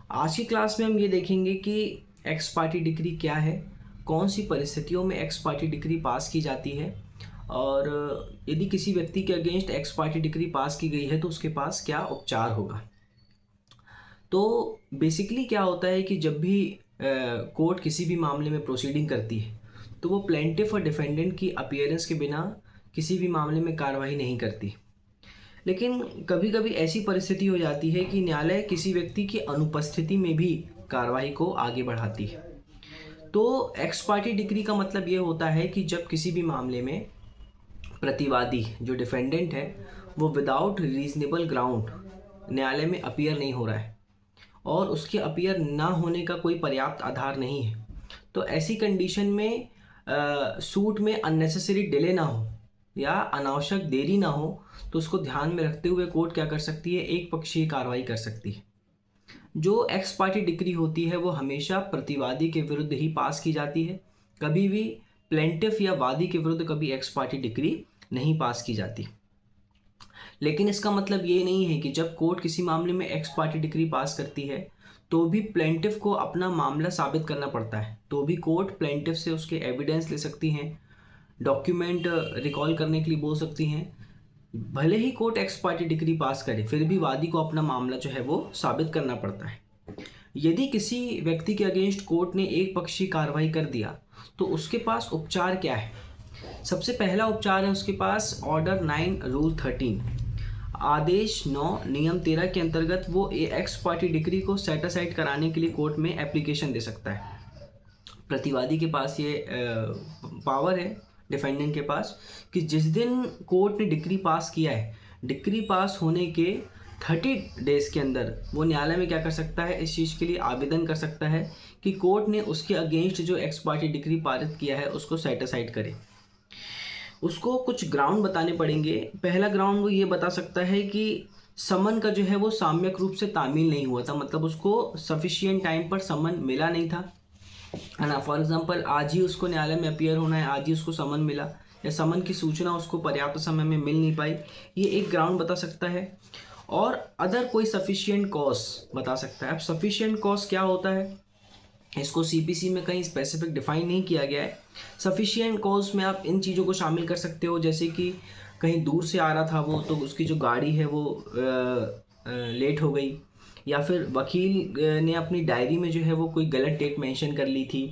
आज की क्लास में हम ये देखेंगे कि एक्स पार्टी डिक्री क्या है, कौन सी परिस्थितियों में एक्स पार्टी डिक्री पास की जाती है, और यदि किसी व्यक्ति के अगेंस्ट एक्स पार्टी डिक्री पास की गई है तो उसके पास क्या उपचार होगा। तो बेसिकली क्या होता है कि जब भी कोर्ट किसी भी मामले में प्रोसीडिंग करती है तो वो प्लेंटिफ और डिफेंडेंट की अपीयरेंस के बिना किसी भी मामले में कार्रवाई नहीं करती। लेकिन कभी कभी ऐसी परिस्थिति हो जाती है कि न्यायालय किसी व्यक्ति की अनुपस्थिति में भी कार्रवाई को आगे बढ़ाती है। तो एक्स पार्टी डिक्री का मतलब ये होता है कि जब किसी भी मामले में प्रतिवादी जो डिफेंडेंट है वो विदाउट रीजनेबल ग्राउंड न्यायालय में अपीयर नहीं हो रहा है और उसके अपीयर ना होने का कोई पर्याप्त आधार नहीं है, तो ऐसी कंडीशन में सूट में अननेसेसरी डिले ना हो या अनावश्यक देरी ना हो, तो उसको ध्यान में रखते हुए कोर्ट क्या कर सकती है, एक पक्षीय कार्रवाई कर सकती है। जो एक्स पार्टी डिक्री होती है वो हमेशा प्रतिवादी के विरुद्ध ही पास की जाती है, कभी भी प्लेंटिफ या वादी के विरुद्ध कभी एक्स पार्टी डिक्री नहीं पास की जाती। लेकिन इसका मतलब ये नहीं है कि जब कोर्ट किसी मामले में एक्स पार्टी डिक्री पास करती है तो भी प्लेंटिफ को अपना मामला साबित करना पड़ता है, तो भी कोर्ट प्लेंटिफ से उसके एविडेंस ले सकती हैं, डॉक्यूमेंट रिकॉल करने के लिए बोल सकती हैं। भले ही court ex parte decree pass करे फिर भी वादी को अपना मामला जो है वो साबित करना पड़ता है। यदि किसी व्यक्ति के अगेंस्ट कोर्ट ने एक पक्षीय कार्रवाई कर दिया तो उसके पास उपचार क्या है। सबसे पहला उपचार है उसके पास ऑर्डर 9 रूल 13, आदेश 9 नियम 13 के अंतर्गत वो एक्स पार्टी डिक्री को सेट असाइड कराने के लिए कोर्ट में एप्लीकेशन दे सकता है। प्रतिवादी के पास ये पावर है डिफेंडेंट के पास कि जिस दिन कोर्ट ने डिक्री पास किया है, डिक्री पास होने के 30 डेज के अंदर वो न्यायालय में क्या कर सकता है, इस चीज़ के लिए आवेदन कर सकता है कि कोर्ट ने उसके अगेंस्ट जो एक्स पार्टी डिक्री पारित किया है उसको सेट असाइड करे। उसको कुछ ग्राउंड बताने पड़ेंगे। पहला ग्राउंड वो ये बता सकता है कि समन का जो है वो साम्यक रूप से तामील नहीं हुआ था, मतलब उसको सफिशिएंट टाइम पर समन मिला नहीं था, है ना। फॉर एग्जांपल आज ही उसको न्यायालय में अपीयर होना है, आज ही उसको समन मिला या समन की सूचना उसको पर्याप्त समय में मिल नहीं पाई, ये एक ग्राउंड बता सकता है। और अदर कोई सफिशिएंट कॉज बता सकता है। अब सफिशिएंट कॉज क्या होता है, इसको सीपीसी में कहीं स्पेसिफिक डिफाइन नहीं किया गया है। सफिशिएंट कॉज में आप इन चीज़ों को शामिल कर सकते हो, जैसे कि कहीं दूर से आ रहा था वो तो उसकी जो गाड़ी है वो लेट हो गई, या फिर वकील ने अपनी डायरी में जो है वो कोई गलत डेट मेंशन कर ली थी,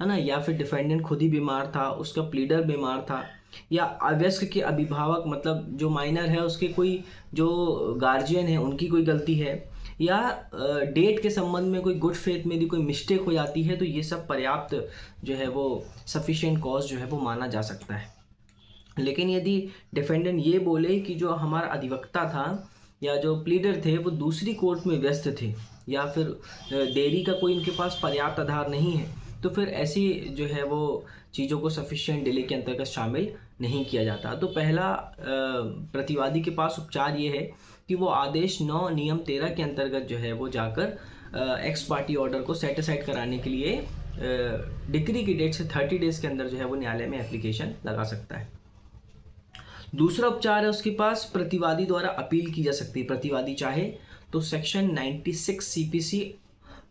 है ना, या फिर डिफेंडेंट खुद ही बीमार था, उसका प्लीडर बीमार था, या अवयस्क के अभिभावक मतलब जो माइनर है उसके कोई जो गार्जियन है उनकी कोई गलती है, या डेट के संबंध में कोई गुड फेथ में यदि कोई मिस्टेक हो जाती है, तो ये सब पर्याप्त जो है वो सफिशिएंट कॉज जो है वो माना जा सकता है। लेकिन यदि डिफेंडेंट ये बोले कि जो हमारा अधिवक्ता था या जो प्लीडर थे वो दूसरी कोर्ट में व्यस्त थे, या फिर देरी का कोई इनके पास पर्याप्त आधार नहीं है, तो फिर ऐसी जो है वो चीज़ों को सफिशिएंट डिले के अंतर्गत शामिल नहीं किया जाता। तो पहला प्रतिवादी के पास उपचार ये है कि वो आदेश 9 नियम 13 के अंतर्गत जो है वो जाकर एक्स पार्टी ऑर्डर को सेट असाइड कराने के लिए डिक्री की डेट से 30 डेज के अंदर जो है वो न्यायालय में एप्लीकेशन लगा सकता है। दूसरा उपचार है उसके पास प्रतिवादी द्वारा अपील की जा सकती है। प्रतिवादी चाहे तो सेक्शन 96 सीपीसी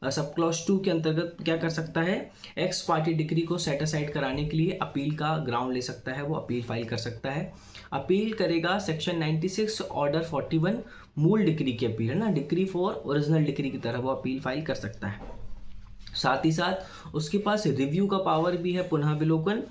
सब क्लॉज 2 के अंतर्गत क्या कर सकता है, एक्स पार्टी डिक्री को सेट असाइड कराने के लिए अपील का ग्राउंड ले सकता है, वो अपील फाइल कर सकता है। अपील करेगा सेक्शन 96 ऑर्डर 41 मूल डिक्री की अपील, है ना, डिक्री फॉर ओरिजिनल डिक्री की तरह वो अपील फाइल कर सकता है। साथ ही साथ उसके पास रिव्यू का पावर भी है, पुनः विलोकन।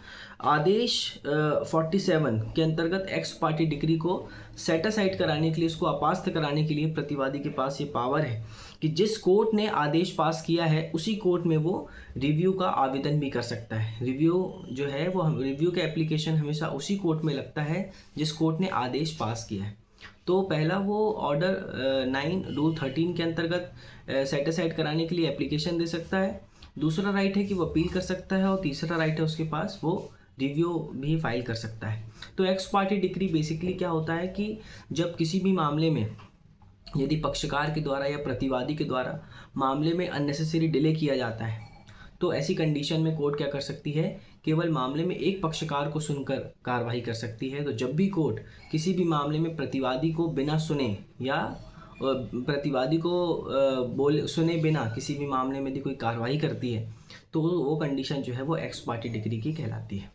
आदेश 47 के अंतर्गत एक्स पार्टी डिक्री को सेट असाइड कराने के लिए, उसको अपास्त कराने के लिए प्रतिवादी के पास ये पावर है कि जिस कोर्ट ने आदेश पास किया है उसी कोर्ट में वो रिव्यू का आवेदन भी कर सकता है। रिव्यू जो है वो रिव्यू का एप्लीकेशन हमेशा उसी कोर्ट में लगता है जिस कोर्ट ने आदेश पास किया है। तो पहला वो ऑर्डर 9 रूल 13 के अंतर्गत सेट असाइड कराने के लिए एप्लीकेशन दे सकता है। दूसरा राइट है कि वो अपील कर सकता है, और तीसरा राइट है उसके पास वो रिव्यू भी फाइल कर सकता है। तो एक्स पार्टी डिक्री बेसिकली क्या होता है कि जब किसी भी मामले में यदि पक्षकार के द्वारा या प्रतिवादी के द्वारा मामले में अननेसेसरी डिले किया जाता है, तो ऐसी कंडीशन में कोर्ट क्या कर सकती है, केवल मामले में एक पक्षकार को सुनकर कार्रवाई कर सकती है। तो जब भी कोर्ट किसी भी मामले में प्रतिवादी को बिना सुने या प्रतिवादी को बोले सुने बिना किसी भी मामले में यदि कोई कार्रवाई करती है तो वो कंडीशन जो है वो एक्स पार्टी डिग्री की कहलाती है।